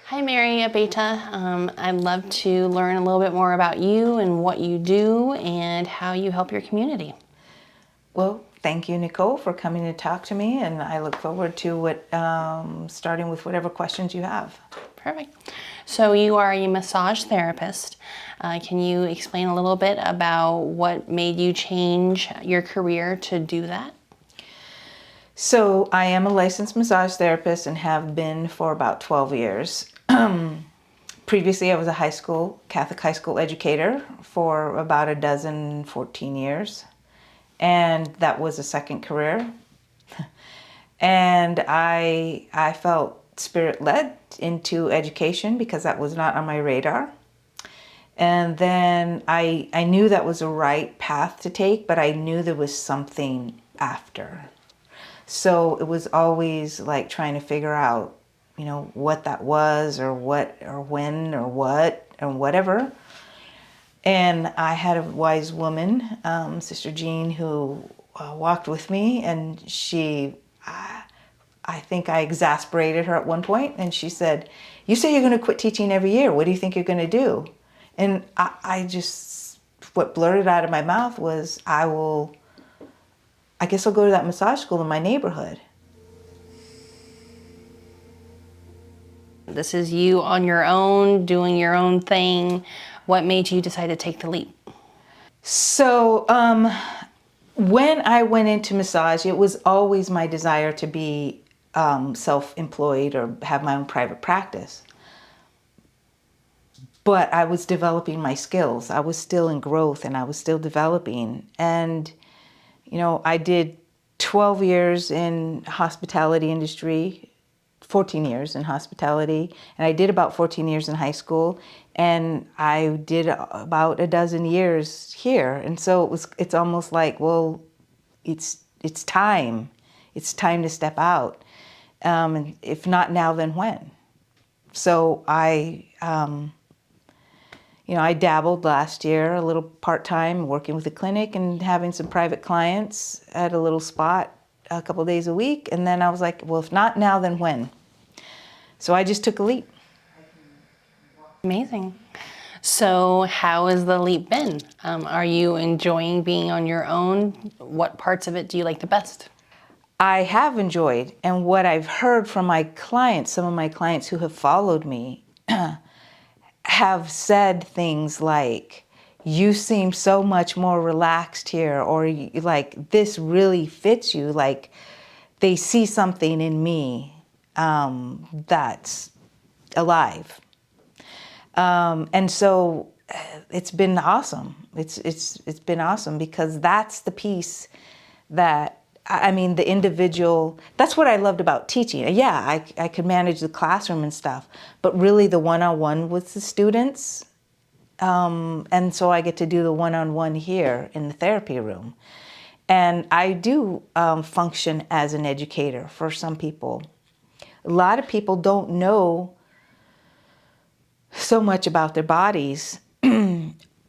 Hi, Mary, Abeyta. I'd love to learn a little bit more about you and what you do and how you help your community. Well, thank you, Nicole, for coming to talk to me, and I look forward to starting with whatever questions you have. Perfect. So you are a massage therapist. Can you explain a little bit about what made you change your career to do that? So I am a licensed massage therapist and have been for about 12 years. Previously, I was a Catholic high school educator for about 14 years. And that was a second career. And I felt spirit-led into education because that was not on my radar. And then I knew that was the right path to take, but I knew there was something after. So it was always like trying to figure out, what that was or what or when or what or whatever. And I had a wise woman, Sister Jean, who walked with me, and I think I exasperated her at one point, and she said, "You say you're going to quit teaching every year. What do you think you're going to do?" And what blurted out of my mouth was, I guess I'll go to that massage school in my neighborhood. This is you on your own, doing your own thing. What made you decide to take the leap? So when I went into massage, it was always my desire to be self-employed or have my own private practice. But I was developing my skills. I was still in growth and I was still developing. And, I did 12 years in hospitality industry, 14 years in hospitality, and I did about 14 years in high school, and I did about a dozen years here. And so it's almost like, well, it's time. It's time to step out. And if not now, then when? So I dabbled last year a little part-time working with a clinic and having some private clients at a little spot a couple of days a week. And then I was like, well, if not now, then when? So I just took a leap. Amazing. So how has the leap been? Are you enjoying being on your own? What parts of it do you like the best? I have enjoyed, and what I've heard from my clients, some of my clients who have followed me, have said things like, "You seem so much more relaxed here," or like, "This really fits you." Like they see something in me that's alive. And so it's been awesome. It's been awesome because that's the piece that, the individual, that's what I loved about teaching. Yeah, I could manage the classroom and stuff, but really the one-on-one with the students. And so I get to do the one-on-one here in the therapy room. And I do function as an educator for some people. A lot of people don't know so much about their bodies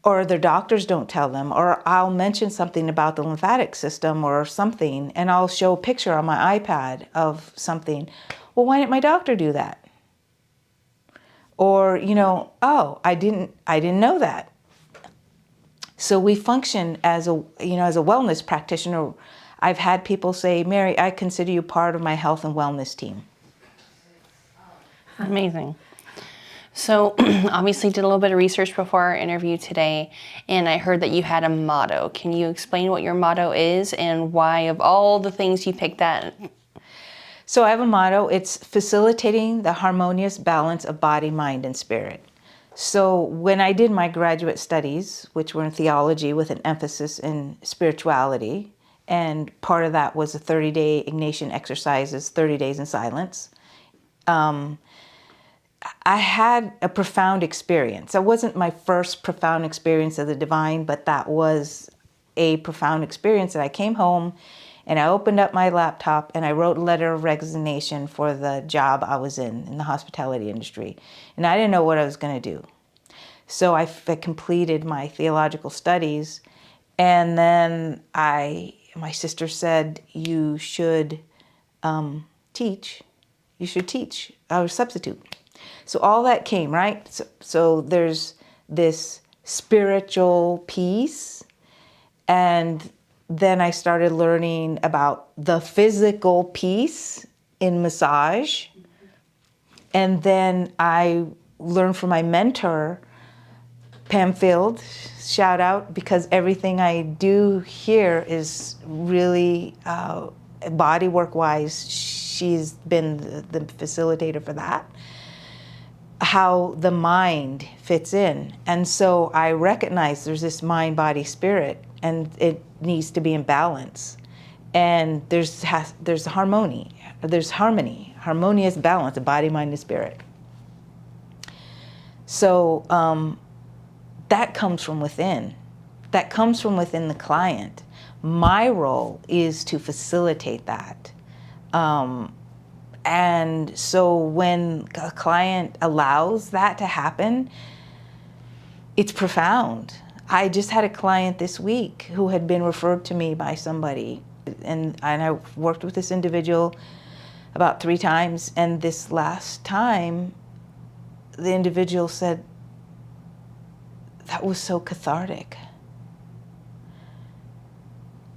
or their doctors don't tell them, or I'll mention something about the lymphatic system or something, and I'll show a picture on my iPad of something. Well, why didn't my doctor do that? Or, oh, I didn't know that. So we function as a wellness practitioner. I've had people say, "Mary, I consider you part of my health and wellness team." Amazing. So obviously did a little bit of research before our interview today, and I heard that you had a motto. Can you explain what your motto is and why of all the things you picked that? So I have a motto. It's facilitating the harmonious balance of body, mind, and spirit. So when I did my graduate studies, which were in theology with an emphasis in spirituality, and part of that was the 30-day Ignatian exercises, 30 days in silence, I had a profound experience. That wasn't my first profound experience of the divine, but that was a profound experience. And I came home and I opened up my laptop and I wrote a letter of resignation for the job I was in the hospitality industry. And I didn't know what I was going to do. So I completed my theological studies, and then my sister said, "You should teach. You should teach. I was a substitute." So all that came, right? So there's this spiritual piece, and then I started learning about the physical piece in massage. And then I learned from my mentor, Pam Field, shout out, because everything I do here is really body work wise. She's been the facilitator for that. How the mind fits in. And so I recognize there's this mind, body, spirit, and it needs to be in balance. And there's harmony. There's harmony, harmonious balance of body, mind, and spirit. So that comes from within. That comes from within the client. My role is to facilitate that. And so when a client allows that to happen, it's profound. I just had a client this week who had been referred to me by somebody, and I worked with this individual about 3 times, and this last time, the individual said, that was so cathartic.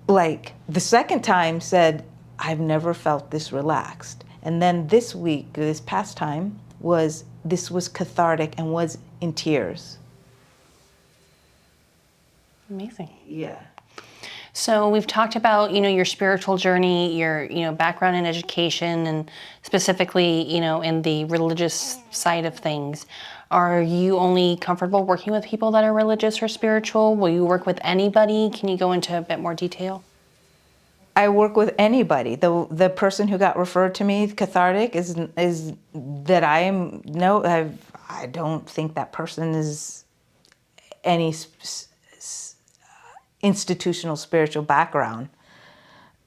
Like, the second time said, I've never felt this relaxed. And then this week, this past time, this was cathartic and was in tears. Amazing. Yeah. So we've talked about, your spiritual journey, your, background in education, and specifically, in the religious side of things. Are you only comfortable working with people that are religious or spiritual? Will you work with anybody? Can you go into a bit more detail? I work with anybody. The person who got referred to me, cathartic, is that I am, no, I don't think that person is any institutional spiritual background.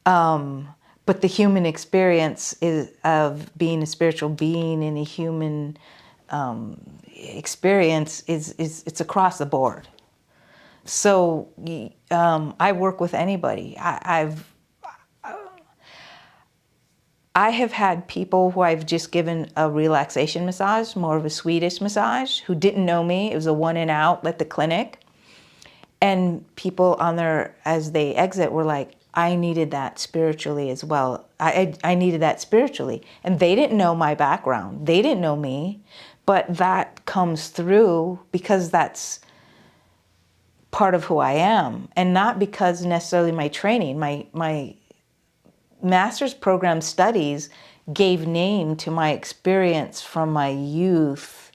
But the human experience of being a spiritual being in a human experience it's across the board. So I work with anybody. I have had people who I've just given a relaxation massage, more of a Swedish massage, who didn't know me. It was a one and out at the clinic. And people as they exit were like, I needed that spiritually as well. I needed that spiritually. And they didn't know my background. They didn't know me. But that comes through because that's part of who I am. And not because necessarily my training, my master's program studies gave name to my experience from my youth.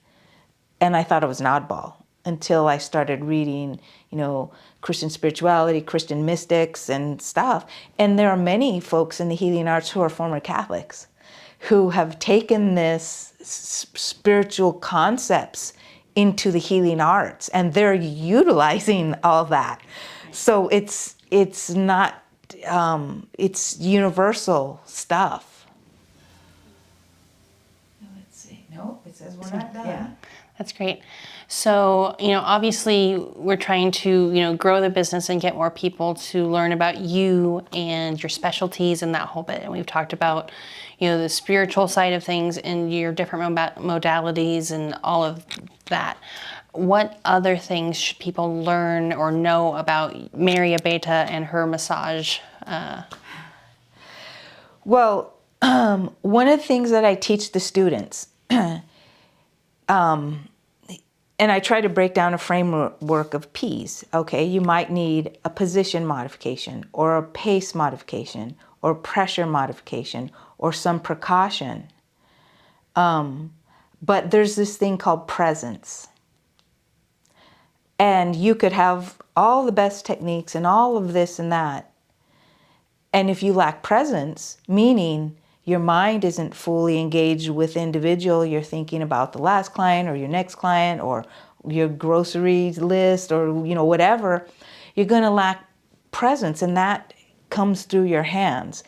And I thought I was an oddball until I started reading, Christian spirituality, Christian mystics and stuff. And there are many folks in the healing arts who are former Catholics who have taken this spiritual concepts into the healing arts, and they're utilizing all that. So it's not, it's universal stuff. Let's see. No, it says we're not done. Yeah. That's great. So, obviously we're trying to, grow the business and get more people to learn about you and your specialties and that whole bit. And we've talked about, the spiritual side of things and your different modalities and all of that. What other things should people learn or know about Mary Abeyta and her massage? Well, one of the things that I teach the students, and I try to break down a framework of P's. Okay, you might need a position modification or a pace modification or pressure modification or some precaution. But there's this thing called presence. And you could have all the best techniques and all of this and that. And if you lack presence, meaning your mind isn't fully engaged with individual, you're thinking about the last client or your next client or your groceries list or whatever, you're going to lack presence, and that comes through your hands.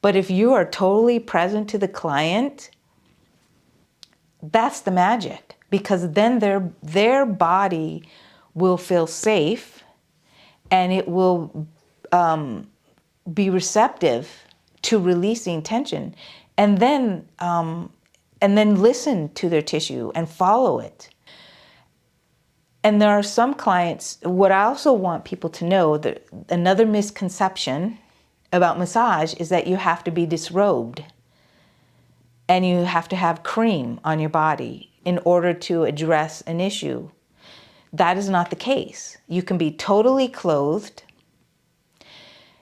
But if you are totally present to the client, that's the magic, because then their body will feel safe and it will be receptive to releasing tension. And then and then listen to their tissue and follow it. And there are some clients, what I also want people to know, that another misconception about massage is that you have to be disrobed and you have to have cream on your body in order to address an issue. That is not the case. You can be totally clothed.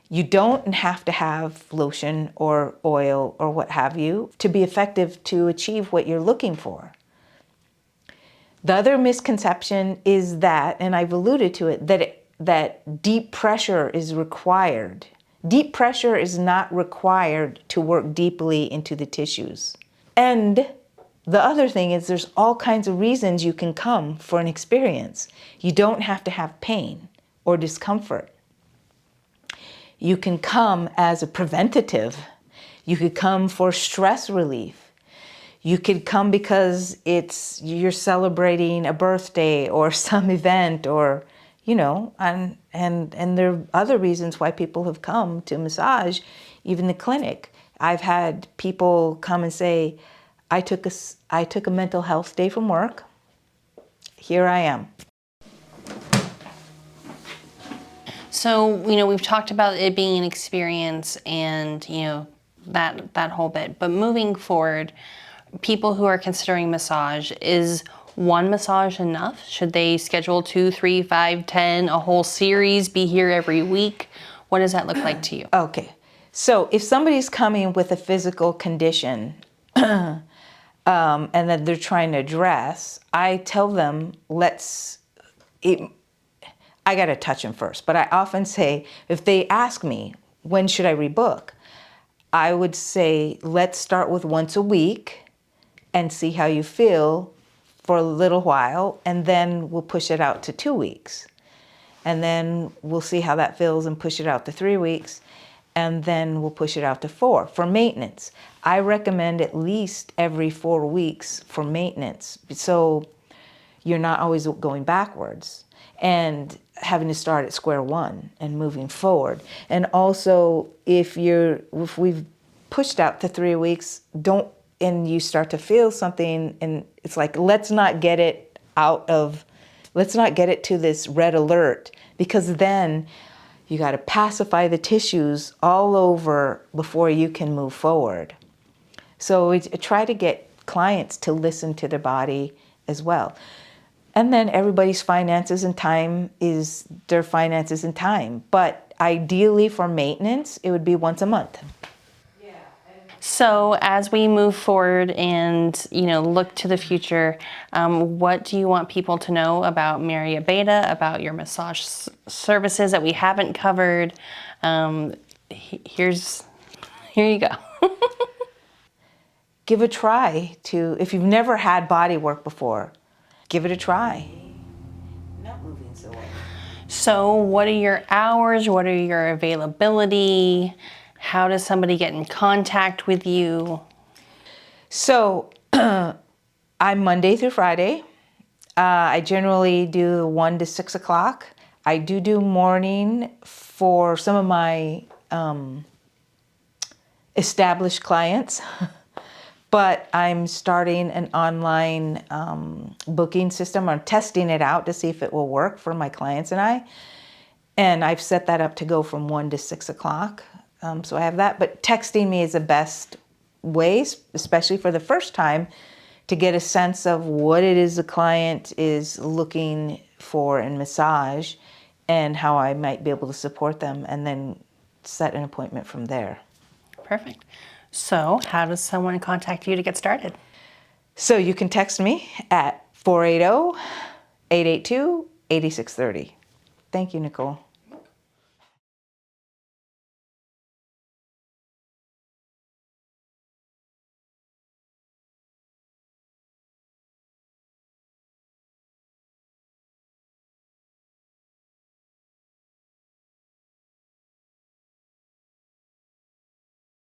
You don't have to have lotion or oil or what have you to be effective to achieve what you're looking for. The other misconception is that, and I've alluded to it, that deep pressure is required. Deep pressure is not required to work deeply into the tissues. And the other thing is there's all kinds of reasons you can come for an experience. You don't have to have pain or discomfort. You can come as a preventative. You could come for stress relief. You could come because you're celebrating a birthday or some event, or, and there are other reasons why people have come to massage, even the clinic. I've had people come and say, I took a mental health day from work. Here I am. So, we've talked about it being an experience and, that whole bit. But moving forward, people who are considering massage, is one massage enough? Should they schedule 2, 3, 5, 10, a whole series, be here every week? What does that look like to you? Okay. So if somebody's coming with a physical condition and that they're trying to address, I tell them, I got to touch them first. But I often say, if they ask me, when should I rebook? I would say, let's start with once a week and see how you feel for a little while, and then we'll push it out to 2 weeks. And then we'll see how that feels and push it out to 3 weeks, and then we'll push it out to 4 for maintenance. I recommend at least every 4 weeks for maintenance, so you're not always going backwards and having to start at square one and moving forward. And also, if we've pushed out to 3 weeks, and you start to feel something, and it's like, let's not get it to this red alert, because then you got to pacify the tissues all over before you can move forward. So we try to get clients to listen to their body as well. And then everybody's finances and time is their finances and time. But ideally for maintenance, it would be once a month. So as we move forward and, look to the future, what do you want people to know about Mary Abeyta, about your massage services that we haven't covered? Here you go. Give a try if you've never had body work before, give it a try. Not moving so well. So what are your hours? What are your availability? How does somebody get in contact with you? So I'm Monday through Friday. I generally do 1 to 6 o'clock. I do morning for some of my established clients, but I'm starting an online booking system. I'm testing it out to see if it will work for my clients and I. And I've set that up to go from 1 to 6 o'clock. So I have that, but texting me is the best way, especially for the first time, to get a sense of what it is the client is looking for in massage and how I might be able to support them, and then set an appointment from there. Perfect. So how does someone contact you to get started? So you can text me at 480-882-8630. Thank you, Nicole.